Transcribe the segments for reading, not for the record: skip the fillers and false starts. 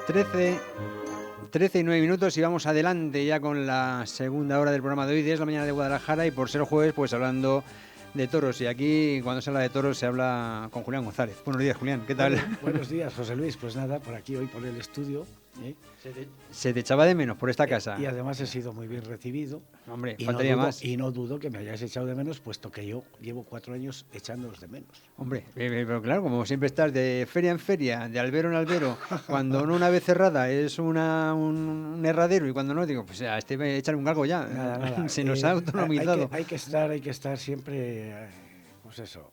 13, 13 y 9 minutos y vamos adelante ya con la segunda hora del programa de hoy, 10 de la mañana de Guadalajara, y por ser jueves, pues hablando de toros. Y aquí, cuando se habla de toros, se habla con Julián González. Buenos días, Julián, ¿qué tal? Buenos días, José Luis. Pues nada, por aquí hoy, por el estudio. Se te echaba de menos por esta casa. Y además he sido muy bien recibido. Hombre, y faltaría más. Y no dudo que me hayáis echado de menos, puesto que yo llevo 4 años echándolos de menos. Hombre, pero claro, como siempre estás de feria en feria, de albero en albero, cuando no una vez cerrada es un herradero, y cuando no, digo, pues a este échale un galgo ya. Nada. Se nos ha autonomizado. Hay que estar siempre, pues eso,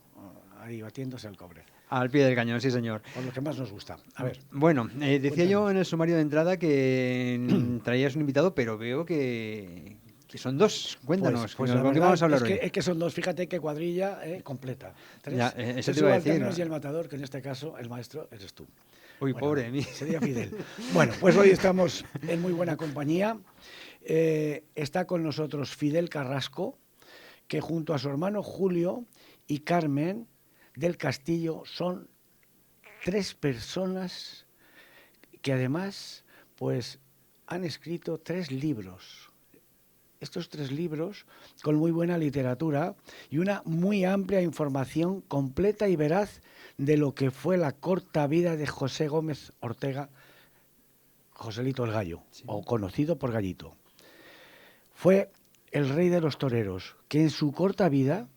ahí batiéndose el cobre. Al pie del cañón, sí, señor. Por lo que más nos gusta. A ver. Bueno, decía Cuéntanos. yo en el sumario de entrada que traías un invitado, pero veo que son dos. Cuéntanos, Pues ¿con qué vamos a hablar hoy? Es que son dos, fíjate qué cuadrilla completa. 3, Ya, eso te Tres iba a decir. subalternos y el matador, que en este caso el maestro eres tú. Uy, Bueno, pobre de mí. Sería Fidel. Bueno, pues hoy estamos en muy buena compañía. Está con nosotros Fidel Carrasco, que junto a su hermano Julio y Carmen del Castillo son 3 personas que además pues han escrito 3 libros. Estos 3 libros con muy buena literatura y una muy amplia información completa y veraz de lo que fue la corta vida de José Gómez Ortega, Joselito el Gallo, sí, o conocido por Gallito. Fue el rey de los toreros, que en su corta vida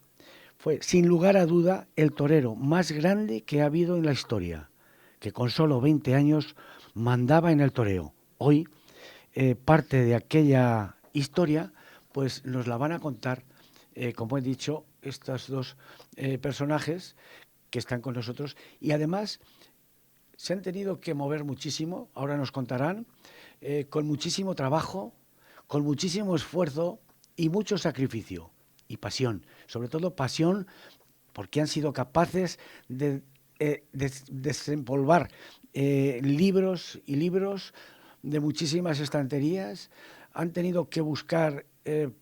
fue, sin lugar a duda, el torero más grande que ha habido en la historia, que con solo 20 años mandaba en el toreo. Hoy, parte de aquella historia, pues nos la van a contar, como he dicho, estos dos personajes que están con nosotros, y además se han tenido que mover muchísimo, ahora nos contarán, con muchísimo trabajo, con muchísimo esfuerzo y mucho sacrificio y pasión, sobre todo pasión, porque han sido capaces de desempolvar libros y libros de muchísimas estanterías, han tenido que buscar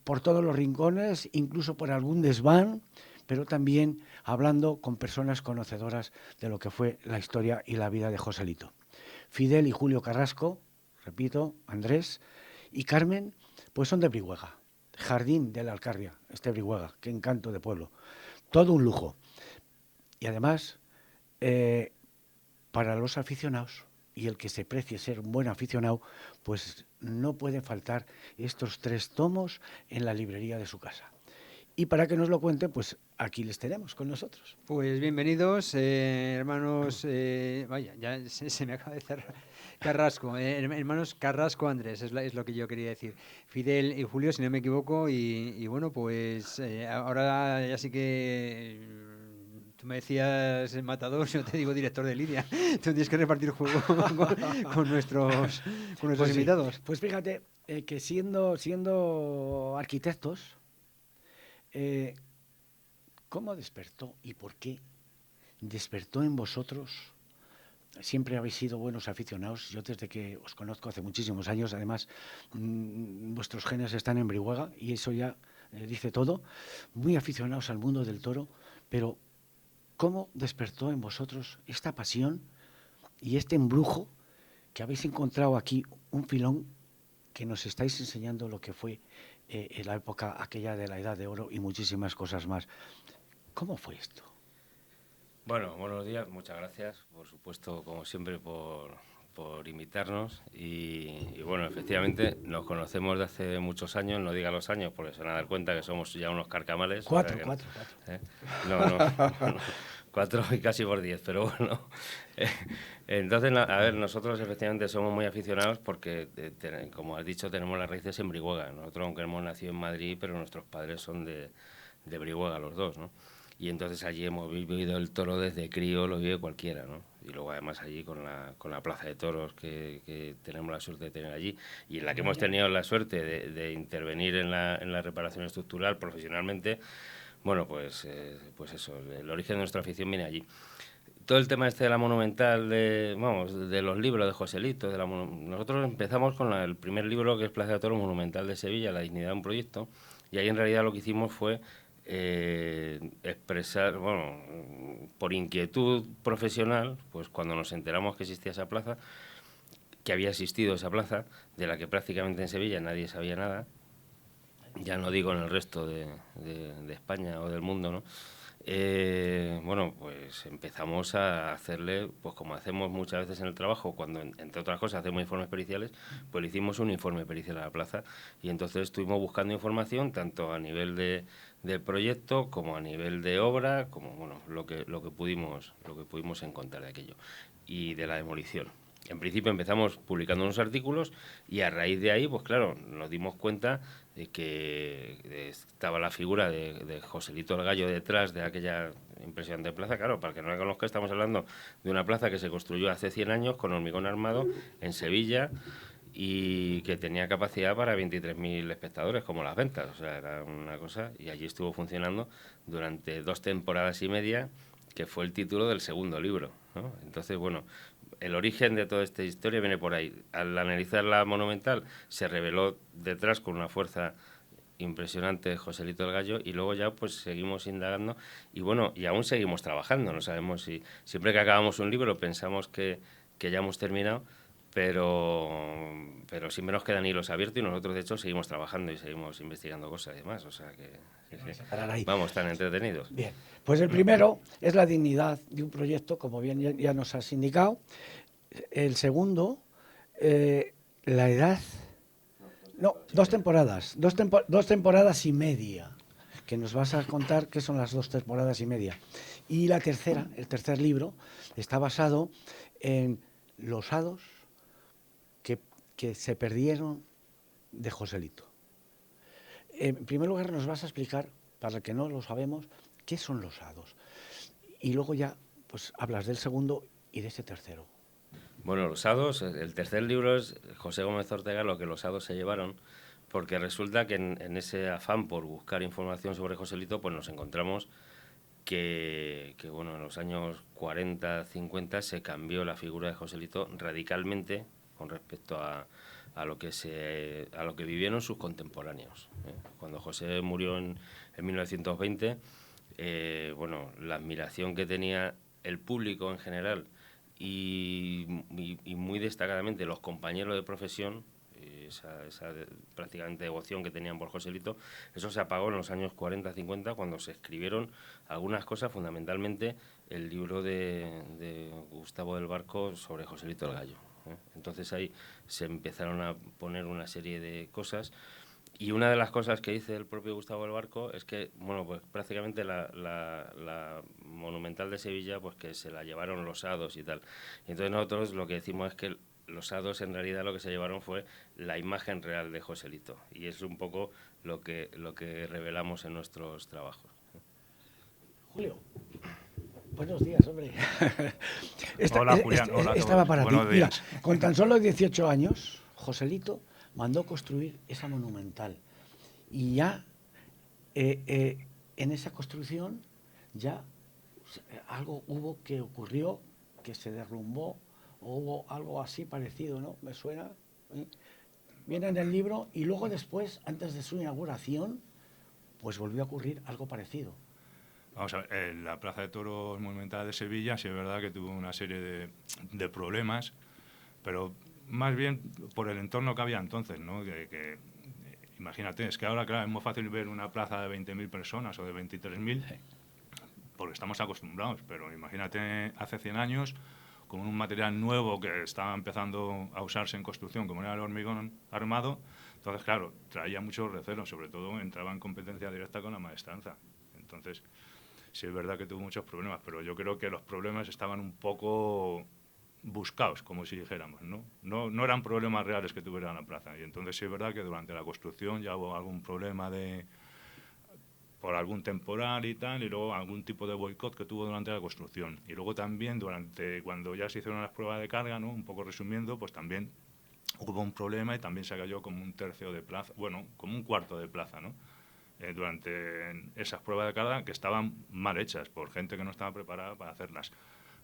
por todos los rincones, incluso por algún desván, pero también hablando con personas conocedoras de lo que fue la historia y la vida de Joselito. Fidel y Julio Carrasco, repito, Andrés y Carmen, pues son de Brihuega, Jardín de la Alcarria, Brihuega, qué encanto de pueblo, todo un lujo. Y además, para los aficionados, y el que se precie ser un buen aficionado, pues no pueden faltar estos 3 tomos en la librería de su casa. Y para que nos lo cuenten, pues aquí les tenemos con nosotros. Pues bienvenidos, hermanos, vaya, ya se me acaba de cerrar, Carrasco, hermanos Carrasco Andrés, es lo que yo quería decir. Fidel y Julio, si no me equivoco, y bueno, pues ahora ya sí que tú me decías matador, yo te digo director de línea. Tú tienes que repartir juego con nuestros pues invitados. Sí. Pues fíjate que siendo arquitectos, ¿cómo despertó y por qué despertó en vosotros? Siempre habéis sido buenos aficionados. Yo desde que os conozco hace muchísimos años, además vuestros genes están en Brihuega y eso ya dice todo. Muy aficionados al mundo del toro, pero ¿cómo despertó en vosotros esta pasión y este embrujo que habéis encontrado aquí, un filón que nos estáis enseñando lo que fue en la época aquella de la Edad de Oro y muchísimas cosas más? ¿Cómo fue esto? Bueno, buenos días, muchas gracias, por supuesto, como siempre, por invitarnos y bueno, efectivamente, nos conocemos de hace muchos años, no diga los años, porque se van a dar cuenta que somos ya unos carcamales. Cuatro. No, 4 y casi por 10, pero bueno. Entonces, a ver, nosotros efectivamente somos muy aficionados porque, como has dicho, tenemos las raíces en Brihuega. Nosotros, aunque hemos nacido en Madrid, pero nuestros padres son de Brihuega los dos, ¿no? Y entonces allí hemos vivido el toro desde crío, lo vive cualquiera, ¿no? Y luego además allí con la plaza de toros que tenemos la suerte de tener allí y en la que hemos tenido la suerte de intervenir en la reparación estructural profesionalmente, bueno, pues eso, el origen de nuestra afición viene allí. Todo el tema este de la monumental, de los libros de Joselito, nosotros empezamos con el primer libro que es Plaza de Toros Monumental de Sevilla, La dignidad de un proyecto, y ahí en realidad lo que hicimos fue expresar, por inquietud profesional, pues cuando nos enteramos que existía esa plaza, que había existido esa plaza, de la que prácticamente en Sevilla nadie sabía nada, ya no digo en el resto de España o del mundo, ¿no? Bueno, pues empezamos a hacerle, pues como hacemos muchas veces en el trabajo, cuando entre otras cosas hacemos informes periciales, pues le hicimos un informe pericial a la plaza y entonces estuvimos buscando información tanto a nivel del proyecto como a nivel de obra, como bueno, lo que pudimos encontrar de aquello y de la demolición. En principio empezamos publicando unos artículos y a raíz de ahí, pues claro, nos dimos cuenta de que estaba la figura de Joselito el Gallo detrás de aquella impresionante plaza. Claro, para que no la conozca, estamos hablando de una plaza que se construyó hace 100 años con hormigón armado en Sevilla y que tenía capacidad para 23.000 espectadores, como las ventas. O sea, era una cosa, y allí estuvo funcionando durante 2 temporadas y media, que fue el título del segundo libro, ¿no? Entonces, bueno, el origen de toda esta historia viene por ahí. Al analizar la monumental, se reveló detrás con una fuerza impresionante Joselito el Gallo, y luego ya pues seguimos indagando y bueno, y aún seguimos trabajando. No sabemos si siempre que acabamos un libro pensamos que ya hemos terminado, pero siempre nos quedan hilos abiertos y nosotros de hecho seguimos trabajando y seguimos investigando cosas y demás, o sea que sí. Vamos, tan entretenidos. Bien, pues el primero es la dignidad de un proyecto, como bien ya nos has indicado. El segundo, la edad. No, 2 temporadas, 2 temporadas y media, que nos vas a contar qué son las 2 temporadas y media. Y la tercera, el tercer libro, está basado en los hados que se perdieron de Joselito. En primer lugar, nos vas a explicar, para el que no lo sabemos, qué son los hados. Y luego ya pues hablas del segundo y de ese tercero. Bueno, los hados, el tercer libro es José Gómez Ortega, lo que los hados se llevaron, porque resulta que en ese afán por buscar información sobre Joselito, pues nos encontramos que bueno, en los años 40, 50 se cambió la figura de Joselito radicalmente con respecto a lo que vivieron sus contemporáneos, ¿eh? Cuando José murió en 1920, bueno, la admiración que tenía el público en general y muy destacadamente los compañeros de profesión, esa prácticamente devoción que tenían por Joselito, eso se apagó en los años 40-50 cuando se escribieron algunas cosas, fundamentalmente el libro de Gustavo del Barco sobre Joselito el Gallo, ¿eh? Entonces ahí se empezaron a poner una serie de cosas. Y una de las cosas que dice el propio Gustavo del Barco es que, bueno, pues prácticamente la Monumental de Sevilla, pues que se la llevaron los hados y tal. Y entonces nosotros lo que decimos es que los hados en realidad lo que se llevaron fue la imagen real de Joselito. Y es un poco lo que revelamos en nuestros trabajos. Julio. Buenos días, hombre. Hola, Julián. Hola a todos. Estaba para ti. Buenos Mira, días. con tan solo 18 años, Joselito mandó construir esa monumental. Y ya en esa construcción ya algo hubo que ocurrió, que se derrumbó, o hubo algo así parecido, ¿no? ¿Me suena? ¿Eh? Viene en el libro y luego después, antes de su inauguración, pues volvió a ocurrir algo parecido. Vamos a ver, la Plaza de Toros Monumental de Sevilla sí es verdad que tuvo una serie de problemas, pero más bien por el entorno que había entonces, ¿no? Imagínate, es que ahora, claro, es muy fácil ver una plaza de 20.000 personas o de 23.000, porque estamos acostumbrados, pero imagínate hace 100 años, con un material nuevo que estaba empezando a usarse en construcción, como era el hormigón armado, entonces, claro, traía muchos recelos, sobre todo entraba en competencia directa con la maestranza. Entonces, sí es verdad que tuvo muchos problemas, pero yo creo que los problemas estaban un poco buscados, como si dijéramos, ¿no? No eran problemas reales que tuviera la plaza. Y entonces sí es verdad que durante la construcción ya hubo algún problema por algún temporal y tal, y luego algún tipo de boicot que tuvo durante la construcción. Y luego también cuando ya se hicieron las pruebas de carga, ¿no? Un poco resumiendo, pues también hubo un problema y también se cayó como un tercio de plaza, bueno, como un cuarto de plaza, ¿no? Durante esas pruebas de carga que estaban mal hechas por gente que no estaba preparada para hacerlas.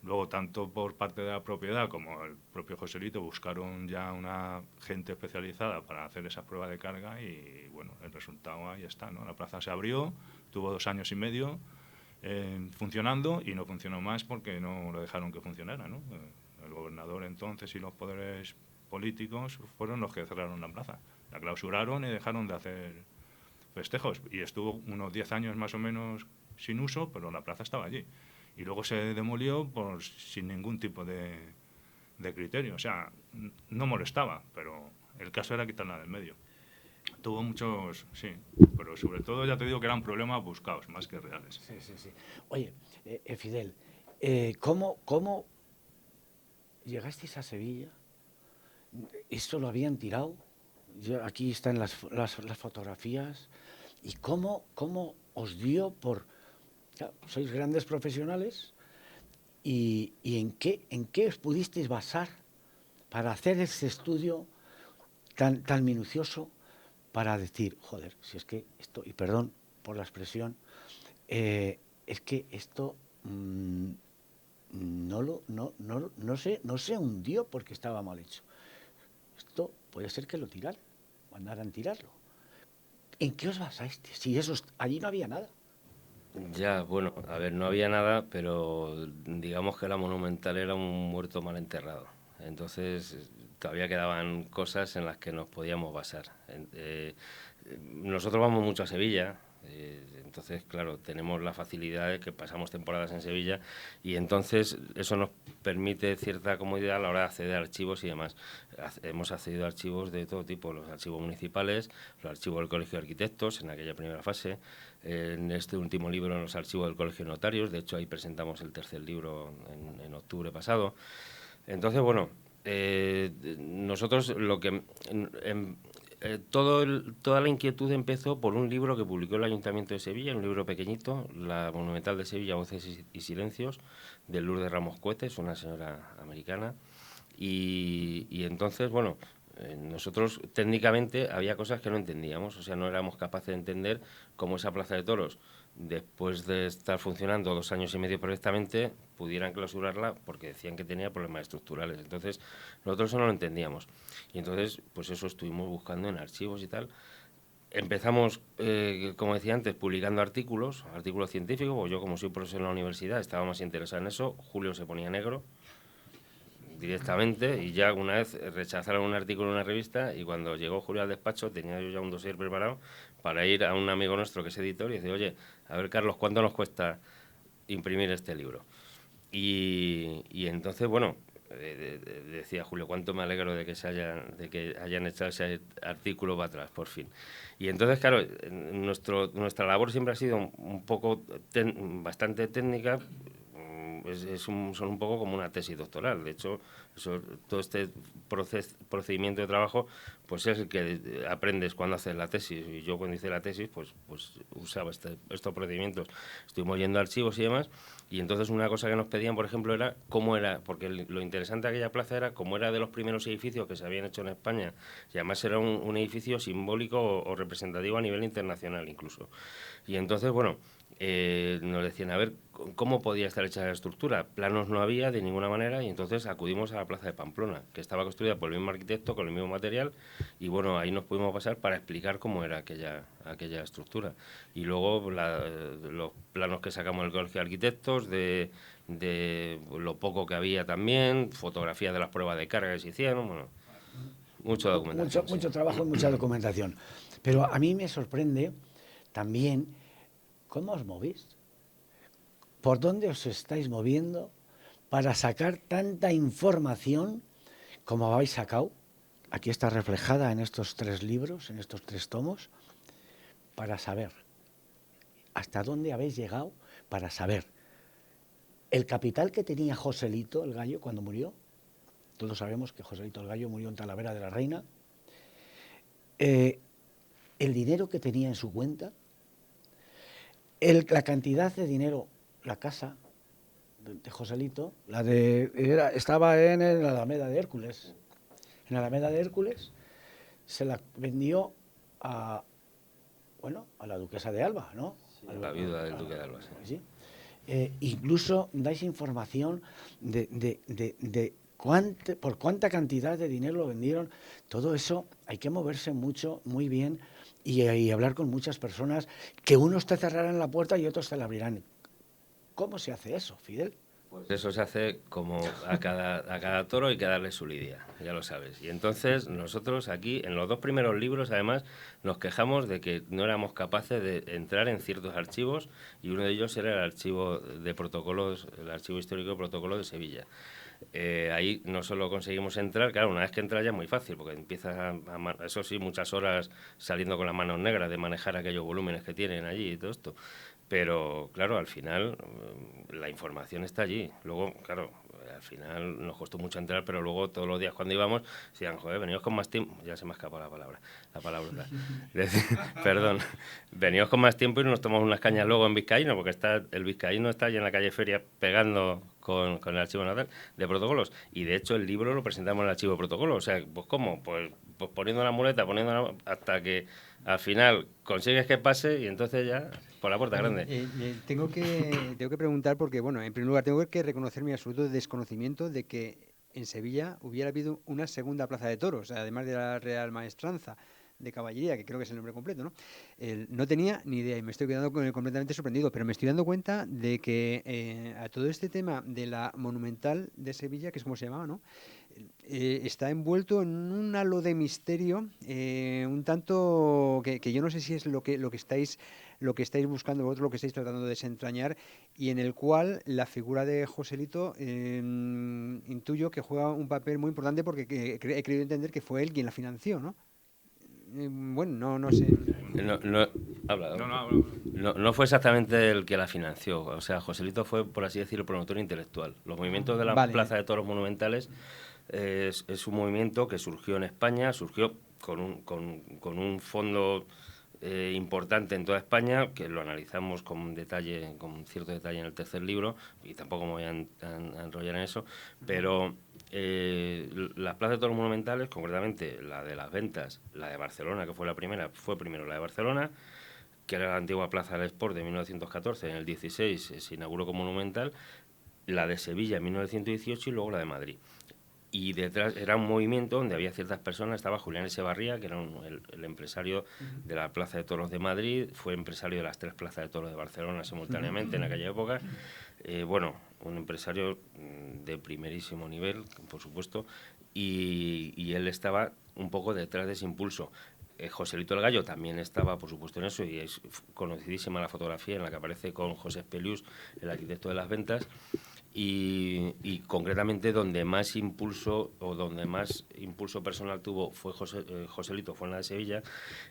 Luego, tanto por parte de la propiedad como el propio Joselito buscaron ya una gente especializada para hacer esas pruebas de carga y, bueno, el resultado ahí está, ¿no? La plaza se abrió, tuvo 2 años y medio funcionando y no funcionó más porque no lo dejaron que funcionara, ¿no? El gobernador entonces y los poderes políticos fueron los que cerraron la plaza. La clausuraron y dejaron de hacer festejos. Y estuvo unos 10 años más o menos sin uso, pero la plaza estaba allí. Y luego se demolió sin ningún tipo de criterio. O sea, no molestaba, pero el caso era quitarla del medio. Tuvo muchos, sí, pero sobre todo ya te digo que eran problemas buscados, más que reales. Sí, sí, sí. Oye, Fidel, ¿cómo llegasteis a Sevilla? ¿Esto lo habían tirado? Aquí están las fotografías. ¿Y cómo os dio por...? Claro, sois grandes profesionales. ¿Y en qué os pudisteis basar para hacer ese estudio tan minucioso para decir, joder, si es que esto, y perdón por la expresión, es que esto no se hundió porque estaba mal hecho? Esto puede ser que lo tiraran, mandaran tirarlo. ¿En qué os basasteis? Si allí no había nada. Ya, bueno, a ver, no había nada, pero digamos que la Monumental era un muerto mal enterrado. Entonces, todavía quedaban cosas en las que nos podíamos basar. Nosotros vamos mucho a Sevilla, entonces, claro, tenemos la facilidad de que pasamos temporadas en Sevilla y entonces eso nos permite cierta comodidad a la hora de acceder a archivos y demás. Hemos accedido a archivos de todo tipo, los archivos municipales, los archivos del Colegio de Arquitectos en aquella primera fase, en este último libro en los archivos del Colegio de Notarios, de hecho ahí presentamos el tercer libro en octubre pasado. Entonces, bueno, nosotros lo que... toda la inquietud empezó por un libro que publicó el Ayuntamiento de Sevilla, un libro pequeñito, La Monumental de Sevilla, Voces y Silencios, de Lourdes Ramos Coetes, una señora americana. Y entonces, bueno, nosotros técnicamente había cosas que no entendíamos, o sea, no éramos capaces de entender cómo esa plaza de toros, después de estar funcionando 2 años y medio perfectamente, pudieran clausurarla porque decían que tenía problemas estructurales. Entonces, nosotros eso no lo entendíamos. Y entonces, pues eso estuvimos buscando en archivos y tal. Empezamos, como decía antes, publicando artículos científicos, pues yo como soy profesor en la universidad estaba más interesado en eso. Julio se ponía negro directamente y ya una vez rechazaron un artículo en una revista y cuando llegó Julio al despacho tenía yo ya un dossier preparado para ir a un amigo nuestro que es editor y decir, oye, a ver Carlos, ¿cuánto nos cuesta imprimir este libro? Y entonces, bueno, decía Julio, cuánto me alegro de que hayan echado ese artículo para atrás, por fin. Y entonces, claro, nuestra labor siempre ha sido un poco, bastante técnica. Son un poco como una tesis doctoral. De hecho, todo este procedimiento de trabajo pues es el que aprendes cuando haces la tesis. Y yo cuando hice la tesis pues usaba estos procedimientos. Estuvimos yendo a archivos y demás. Y entonces una cosa que nos pedían, por ejemplo, era cómo era, porque lo interesante de aquella plaza era cómo era de los primeros edificios que se habían hecho en España. Y además era un edificio simbólico o representativo a nivel internacional incluso. Y entonces, bueno, nos decían, a ver, ¿cómo podía estar hecha la estructura? Planos no había de ninguna manera y entonces acudimos a la plaza de Pamplona, que estaba construida por el mismo arquitecto, con el mismo material, y bueno, ahí nos pudimos pasar para explicar cómo era aquella estructura. Y luego los planos que sacamos del Colegio de Arquitectos, de lo poco que había también, fotografías de las pruebas de carga que se hicieron, bueno, mucha documentación. Mucho trabajo y mucha documentación. Pero a mí me sorprende también cómo os movís. ¿Por dónde os estáis moviendo para sacar tanta información como habéis sacado? Aquí está reflejada en estos 3 libros, en estos 3 tomos, para saber hasta dónde habéis llegado, para saber el capital que tenía Joselito el Gallo cuando murió. Todos sabemos que Joselito el Gallo murió en Talavera de la Reina. El dinero que tenía en su cuenta, la cantidad de dinero, la casa de Joselito, estaba en la Alameda de Hércules. En la Alameda de Hércules se la vendió a la duquesa de Alba, ¿no? Sí, la viuda del duque de Alba, sí. Incluso dais información de por cuánta cantidad de dinero lo vendieron. Todo eso hay que moverse mucho, muy bien y hablar con muchas personas, que unos te cerrarán la puerta y otros te la abrirán. ¿Cómo se hace eso, Fidel? Pues eso se hace como a cada toro hay que darle su lidia, ya lo sabes. Y entonces nosotros aquí, en los 2 primeros libros, además, nos quejamos de que no éramos capaces de entrar en ciertos archivos, y uno de ellos era el archivo de protocolos, el archivo histórico de protocolos de Sevilla. Ahí no solo conseguimos entrar, claro, una vez que entras ya es muy fácil, porque empiezas eso sí, muchas horas saliendo con las manos negras de manejar aquellos volúmenes que tienen allí y todo esto. Pero, claro, al final la información está allí. Luego, claro, al final nos costó mucho entrar, pero luego todos los días cuando íbamos decían, joder, veníos con más tiempo. Ya se me ha escapado la palabra. Perdón. Veníos con más tiempo y nos tomamos unas cañas luego en Vizcaíno, porque el Vizcaíno está allí en la calle Feria pegando con el archivo natal de protocolos. Y de hecho el libro lo presentamos en el archivo de protocolos. O sea, pues ¿cómo? Pues poniendo la muleta, hasta que al final consigues que pase y entonces ya por la puerta grande. Tengo que preguntar porque, bueno, en primer lugar tengo que reconocer mi absoluto desconocimiento de que en Sevilla hubiera habido una segunda plaza de toros, además de la Real Maestranza de Caballería, que creo que es el nombre completo, ¿no? No tenía ni idea y me estoy quedando completamente sorprendido, pero me estoy dando cuenta de que a todo este tema de la Monumental de Sevilla, que es como se llamaba, ¿no? Está envuelto en un halo de misterio, un tanto que yo no sé si es lo que estáis buscando vosotros, lo que estáis tratando de desentrañar, y en el cual la figura de Joselito intuyo que juega un papel muy importante porque he querido entender que fue él quien la financió, ¿no? Bueno, no sé. No fue exactamente el que la financió. O sea, Joselito fue, por así decirlo, promotor intelectual. Los movimientos de la Plaza de Toros Monumentales es un movimiento que surgió en España, surgió con un fondo importante en toda España, que lo analizamos con cierto detalle en el tercer libro, y tampoco me voy a enrollar en eso, pero las plazas de toros monumentales, concretamente la de las Ventas, la de Barcelona, que fue primero la de Barcelona, que era la antigua Plaza del Sport de 1914, en el 16 se inauguró como monumental, la de Sevilla en 1918 y luego la de Madrid. Y detrás era un movimiento donde había ciertas personas, estaba Julián Echevarría, que era el empresario de la Plaza de Toros de Madrid, fue empresario de las 3 plazas de toros de Barcelona simultáneamente en aquella época. Un empresario de primerísimo nivel, por supuesto, y él estaba un poco detrás de ese impulso. Joselito el Gallo también estaba, por supuesto, en eso, y es conocidísima la fotografía en la que aparece con José Pelius, el arquitecto de las Ventas. Y concretamente donde más impulso personal tuvo fue Joselito, fue en la de Sevilla,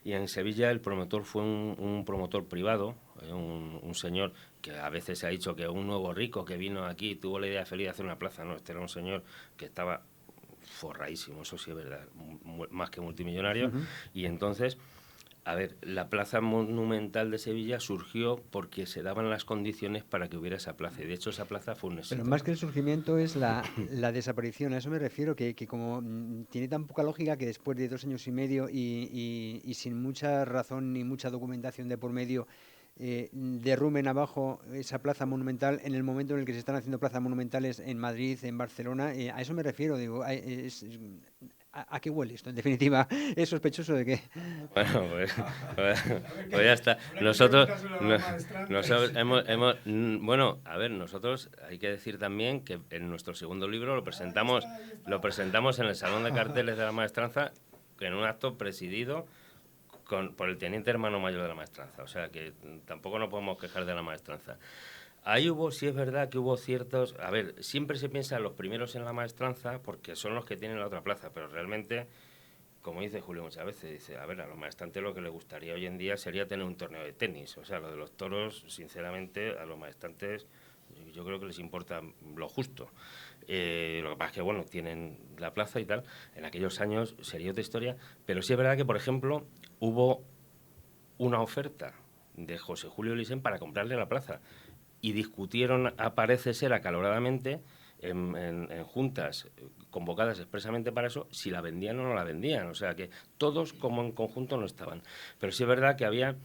y en Sevilla el promotor fue un promotor privado, un señor que a veces se ha dicho que un nuevo rico que vino aquí tuvo la idea feliz de hacer una plaza. No, este era un señor que estaba forradísimo, eso sí es verdad, más que multimillonario. Y entonces, a ver, la Plaza Monumental de Sevilla surgió porque se daban las condiciones para que hubiera esa plaza, y de hecho esa plaza fue un éxito. Pero más que el surgimiento es la desaparición, a eso me refiero, que como tiene tan poca lógica que después de 2 años y medio y sin mucha razón ni mucha documentación de por medio, derrumben abajo esa plaza monumental en el momento en el que se están haciendo plazas monumentales en Madrid, en Barcelona, a eso me refiero, digo, ¿a qué huele esto? En definitiva, ¿es sospechoso de qué? Bueno, pues ya está. Nosotros bueno, a ver, nosotros hay que decir también que en nuestro segundo libro lo presentamos en el Salón de Carteles de la Maestranza, en un acto presidido por el teniente hermano mayor de la Maestranza. O sea que tampoco nos podemos quejar de la Maestranza. Ahí sí es verdad que hubo ciertos... A ver, siempre se piensa en los primeros en la Maestranza porque son los que tienen la otra plaza, pero realmente, como dice Julio muchas veces, dice, a ver, a los maestrantes lo que les gustaría hoy en día sería tener un torneo de tenis. O sea, lo de los toros, sinceramente, a los maestrantes yo creo que les importa lo justo. Lo que pasa es que, bueno, tienen la plaza y tal. En aquellos años sería otra historia, pero sí es verdad que, por ejemplo, hubo una oferta de José Julio Lisen para comprarle la plaza. Y discutieron, parece ser, acaloradamente en juntas convocadas expresamente para eso, si la vendían o no la vendían. O sea que todos como en conjunto no estaban. Pero sí es verdad que había...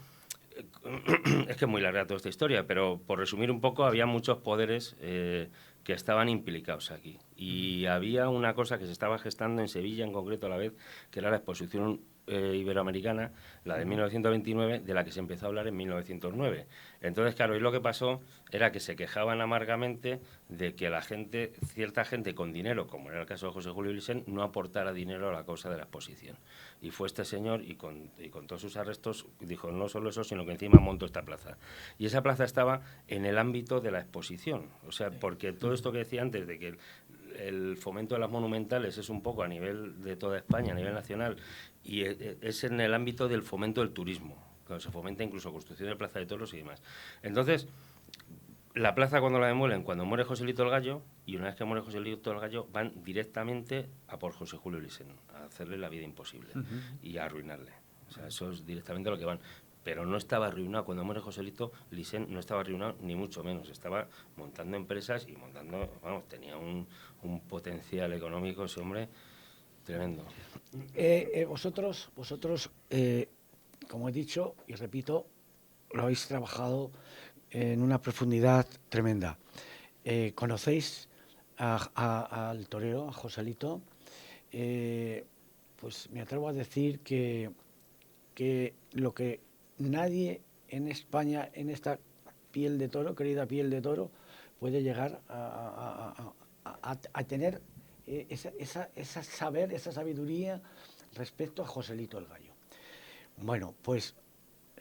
Es que es muy larga toda esta historia, pero por resumir un poco, había muchos poderes que estaban implicados aquí. Y había una cosa que se estaba gestando en Sevilla en concreto a la vez, que era la exposición iberoamericana, la de 1929, de la que se empezó a hablar en 1909. Entonces, claro, y lo que pasó era que se quejaban amargamente de que la gente, cierta gente con dinero, como era el caso de José Julio Lisen, no aportara dinero a la causa de la exposición. Y fue este señor, y con todos sus arrestos, dijo no solo eso, sino que encima montó esta plaza. Y esa plaza estaba en el ámbito de la exposición. O sea, porque todo esto que decía antes, de que el fomento de las monumentales es un poco a nivel de toda España, a nivel nacional, y es en el ámbito del fomento del turismo, cuando se fomenta incluso construcción de Plaza de Toros y demás. Entonces, la plaza cuando la demuelen, cuando muere Joselito el Gallo, y una vez que muere Joselito el Gallo, van directamente a por José Julio Lisen, a hacerle la vida imposible y a arruinarle. O sea, eso es directamente lo que van. Pero no estaba arruinado. Cuando muere Joselito, Lisen no estaba arruinado, ni mucho menos. Estaba montando empresas y montando, vamos, tenía un potencial económico ese hombre tremendo. Vosotros, como he dicho y repito, lo habéis trabajado en una profundidad tremenda. ¿Conocéis al torero, a Joselito? Pues me atrevo a decir que lo que nadie en España, en esta piel de toro, querida piel de toro, puede llegar a tener esa saber, esa sabiduría respecto a Joselito el Gallo. Bueno, pues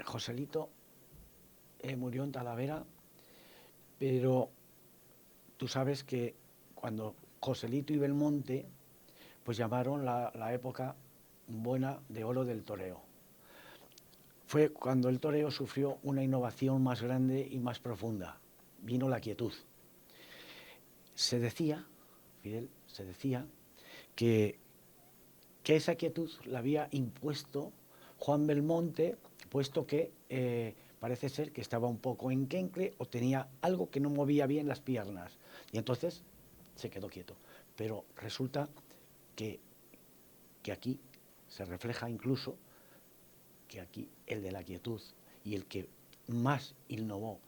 Joselito murió en Talavera, pero tú sabes que cuando Joselito y Belmonte, pues llamaron la época buena de oro del toreo. Fue cuando el toreo sufrió una innovación más grande y más profunda. Vino la quietud. Se decía, Fidel, que esa quietud la había impuesto Juan Belmonte, puesto que parece ser que estaba un poco enquencle o tenía algo que no movía bien las piernas. Y entonces se quedó quieto. Pero resulta que aquí se refleja incluso que aquí el de la quietud y el que más innovó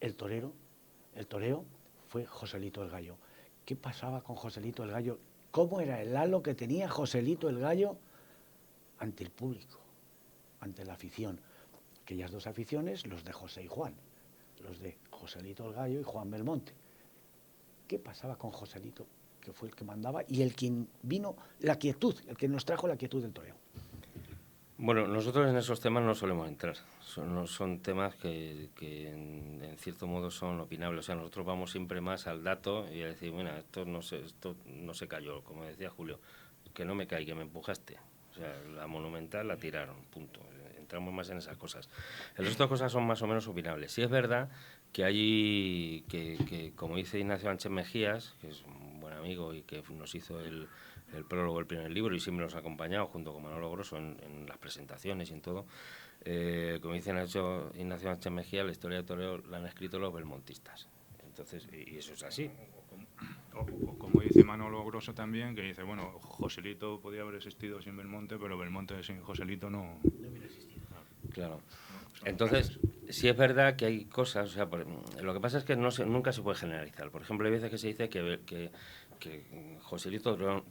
el toreo fue Joselito el Gallo. ¿Qué pasaba con Joselito el Gallo? ¿Cómo era el halo que tenía Joselito el Gallo ante el público, ante la afición? Aquellas dos aficiones, los de José y Juan, los de Joselito el Gallo y Juan Belmonte. ¿Qué pasaba con Joselito, que fue el que mandaba y el quien vino la quietud, el que nos trajo la quietud del toreo? Bueno, nosotros en esos temas no solemos entrar. Son temas que en cierto modo son opinables. O sea, nosotros vamos siempre más al dato y a decir, mira, esto no se cayó, como decía Julio, que no me caí, que me empujaste. O sea, la monumental la tiraron, punto. Entramos más en esas cosas. El resto de cosas son más o menos opinables. Sí es verdad que hay, que como dice Ignacio Sánchez Mejías, que es un buen amigo y que nos hizo el prólogo del primer libro y siempre nos ha acompañado junto con Manolo Grosso en las presentaciones y en todo. Como dice Ignacio Sánchez Mejía, la historia de toreo la han escrito los belmontistas. Entonces, y eso es así. O como dice Manolo Grosso también, que dice, bueno, Joselito podía haber existido sin Belmonte, pero Belmonte sin Joselito no hubiera existido. Claro. Entonces, sí es verdad que hay cosas, o sea, lo que pasa es que nunca se puede generalizar. Por ejemplo, hay veces que se dice que Joselito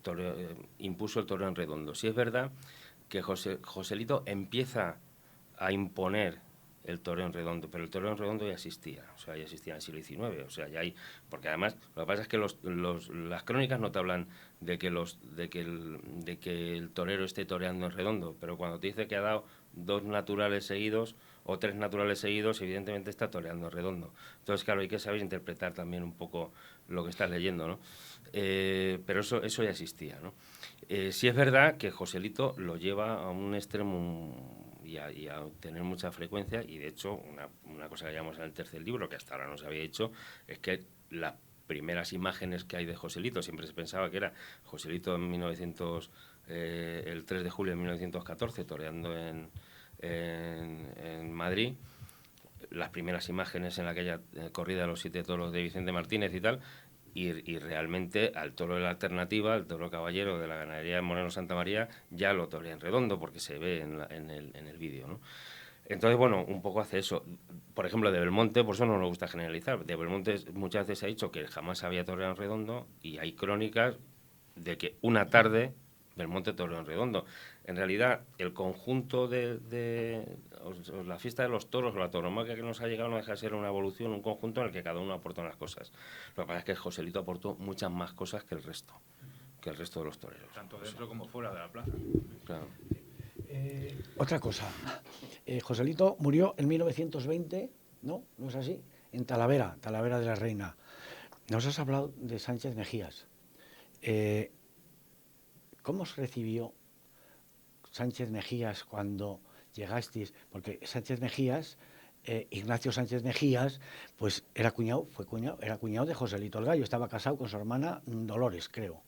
impuso el toreo en redondo. Sí es verdad que Joselito empieza a imponer el toreo en redondo, pero el toreo en redondo ya existía, o sea, ya existía en el siglo XIX, o sea, ya hay, porque además lo que pasa es que las crónicas no te hablan de que el torero esté toreando en redondo, pero cuando te dice que ha dado 2 naturales seguidos o 3 naturales seguidos, evidentemente está toreando en redondo. Entonces, claro, hay que saber interpretar también un poco lo que estás leyendo, ¿no? Pero eso ya existía, ¿no? Sí es verdad que Joselito lo lleva a un extremo y a tener mucha frecuencia, y de hecho una cosa que llamamos en el tercer libro, que hasta ahora no se había hecho, es que las primeras imágenes que hay de Joselito, siempre se pensaba que era Joselito en el 3 de julio de 1914 toreando en Madrid. Las primeras imágenes en aquella corrida de los 7 toros de Vicente Martínez y tal, y realmente al toro de la alternativa, al toro caballero de la ganadería de Moreno Santa María, ya lo torea en redondo, porque se ve en el vídeo, ¿no? Entonces, bueno, un poco hace eso. Por ejemplo, de Belmonte, por eso no nos gusta generalizar. De Belmonte muchas veces se ha dicho que jamás había Torreón Redondo y hay crónicas de que una tarde Belmonte Torreón Redondo. En realidad, el conjunto de la fiesta de los toros o la tauromaquia que nos ha llegado no deja de ser una evolución, un conjunto en el que cada uno aporta unas cosas. Lo que pasa es que Joselito aportó muchas más cosas que el resto de los toreros. Tanto dentro como fuera de la plaza. Claro. Otra cosa, Joselito murió en 1920, ¿no? ¿No es así? En Talavera, Talavera de la Reina. Nos has hablado de Sánchez Mejías. ¿Cómo os recibió Sánchez Mejías cuando llegasteis? Porque Sánchez Mejías, Ignacio Sánchez Mejías, pues era cuñado de Joselito el Gallo, estaba casado con su hermana Dolores, creo.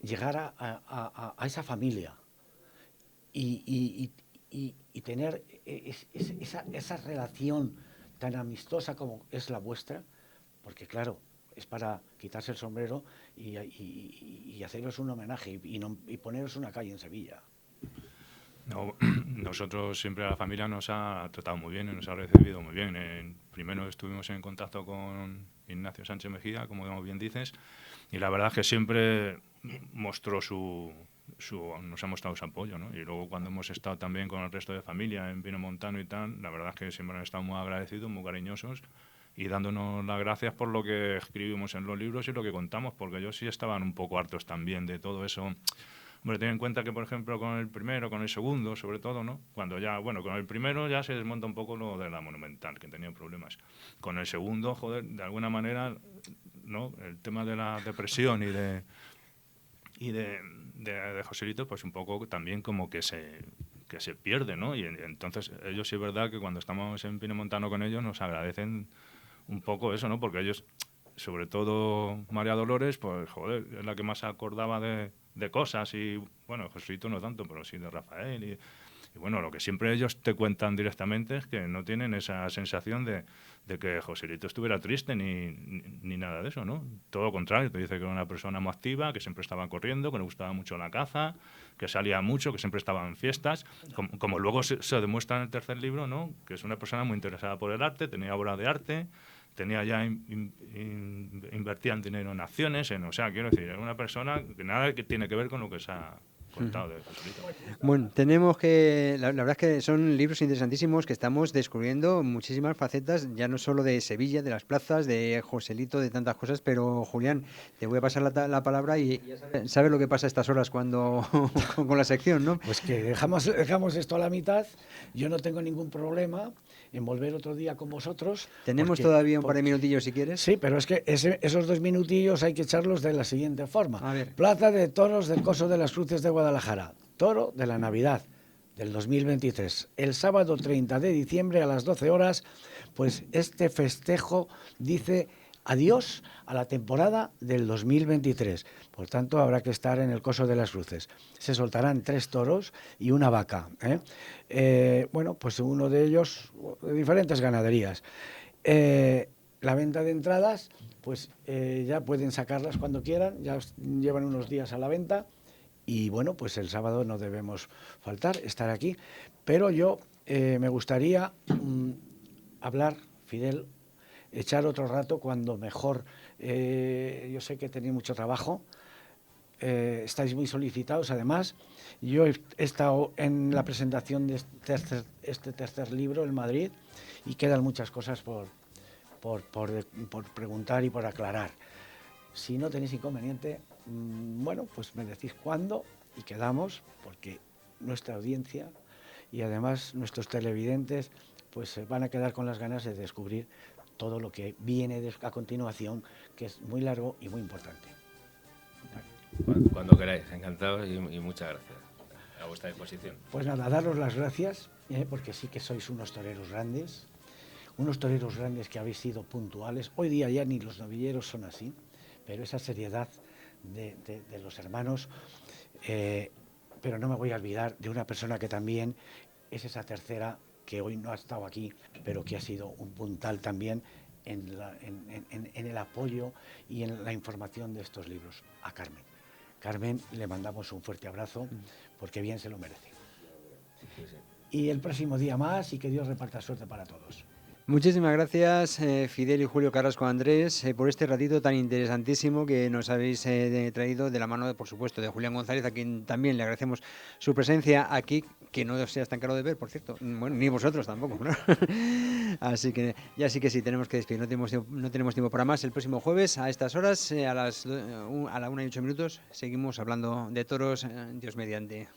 Llegar a esa familia y tener esa relación tan amistosa como es la vuestra, porque claro, es para quitarse el sombrero y haceros un homenaje y poneros una calle en Sevilla. No, nosotros siempre, la familia nos ha tratado muy bien y nos ha recibido muy bien. Primero estuvimos en contacto con Ignacio Sánchez Mejía, como bien dices, y la verdad es que siempre mostró nos ha mostrado su apoyo, ¿no? Y luego cuando hemos estado también con el resto de familia en Pino Montano y tal, la verdad es que siempre han estado muy agradecidos, muy cariñosos y dándonos las gracias por lo que escribimos en los libros y lo que contamos, porque ellos sí estaban un poco hartos también de todo eso. Hombre, ten en cuenta que, por ejemplo, con el primero, con el segundo, sobre todo, ¿no? Cuando ya, bueno, con el primero ya se desmonta un poco lo de la Monumental, que tenía problemas. Con el segundo, joder, de alguna manera, ¿no? El tema de la depresión y de Joselito, pues un poco también como que se pierde, ¿no? Y entonces ellos sí es verdad que cuando estamos en Pino Montano con ellos nos agradecen un poco eso, ¿no? Porque ellos, sobre todo María Dolores, pues joder, es la que más se acordaba de cosas y, bueno, Joselito no tanto, pero sí de Rafael y bueno, lo que siempre ellos te cuentan directamente es que no tienen esa sensación de que Joselito estuviera triste ni nada de eso, ¿no? Todo lo contrario, te dice que era una persona muy activa, que siempre estaba corriendo, que le gustaba mucho la caza, que salía mucho, que siempre estaba en fiestas, como luego se demuestra en el tercer libro, ¿no? Que es una persona muy interesada por el arte, tenía obra de arte, tenía ya invertían dinero en acciones, o sea, quiero decir, era una persona que nada que tiene que ver con lo que se ha contado de Joselito. Bueno, tenemos que, la verdad es que son libros interesantísimos que estamos descubriendo muchísimas facetas, ya no solo de Sevilla, de las plazas, de Joselito, de tantas cosas, pero Julián, te voy a pasar la palabra y ya sabes lo que pasa a estas horas cuando con la sección, ¿no? Pues que dejamos esto a la mitad, yo no tengo ningún problema en volver otro día con vosotros. Tenemos todavía un par de minutillos si quieres. Sí, pero es que esos 2 minutillos hay que echarlos de la siguiente forma. A ver. Plaza de Toros del Coso de las Cruces de Guadalajara, toro de la Navidad del 2023. El sábado 30 de diciembre a las 12 horas, pues este festejo dice adiós a la temporada del 2023. Por tanto, habrá que estar en el Coso de las Cruces. Se soltarán 3 toros y una vaca. Bueno, pues uno de ellos, de diferentes ganaderías. La venta de entradas, pues ya pueden sacarlas cuando quieran, ya llevan unos días a la venta. Y bueno, pues el sábado no debemos faltar, estar aquí. Pero yo me gustaría hablar, Fidel, echar otro rato cuando mejor. Yo sé que tenéis mucho trabajo, estáis muy solicitados además. Yo he estado en la presentación de este tercer libro en Madrid y quedan muchas cosas por preguntar y por aclarar. Si no tenéis inconveniente, bueno, pues me decís cuándo y quedamos, porque nuestra audiencia y además nuestros televidentes pues se van a quedar con las ganas de descubrir todo lo que viene a continuación, que es muy largo y muy importante. Cuando queráis, encantados y muchas gracias. A vuestra disposición. Pues nada, daros las gracias, porque sí que sois unos toreros grandes que habéis sido puntuales. Hoy día ya ni los novilleros son así, pero esa seriedad de los hermanos, pero no me voy a olvidar de una persona que también es esa tercera, que hoy no ha estado aquí, pero que ha sido un puntal también en el apoyo y en la información de estos libros, a Carmen. Carmen, le mandamos un fuerte abrazo, porque bien se lo merece. y el próximo día más, y que Dios reparta suerte para todos. Muchísimas gracias, Fidel y Julio Carrasco Andrés, por este ratito tan interesantísimo que nos habéis traído de la mano, por supuesto, de Julián González, a quien también le agradecemos su presencia aquí, que no seas tan caro de ver, por cierto. Bueno, ni vosotros tampoco, ¿no? Así que ya sí que sí, tenemos que despedir, no tenemos tiempo para más. El próximo jueves, a estas horas, a la 1:08, seguimos hablando de toros, Dios mediante.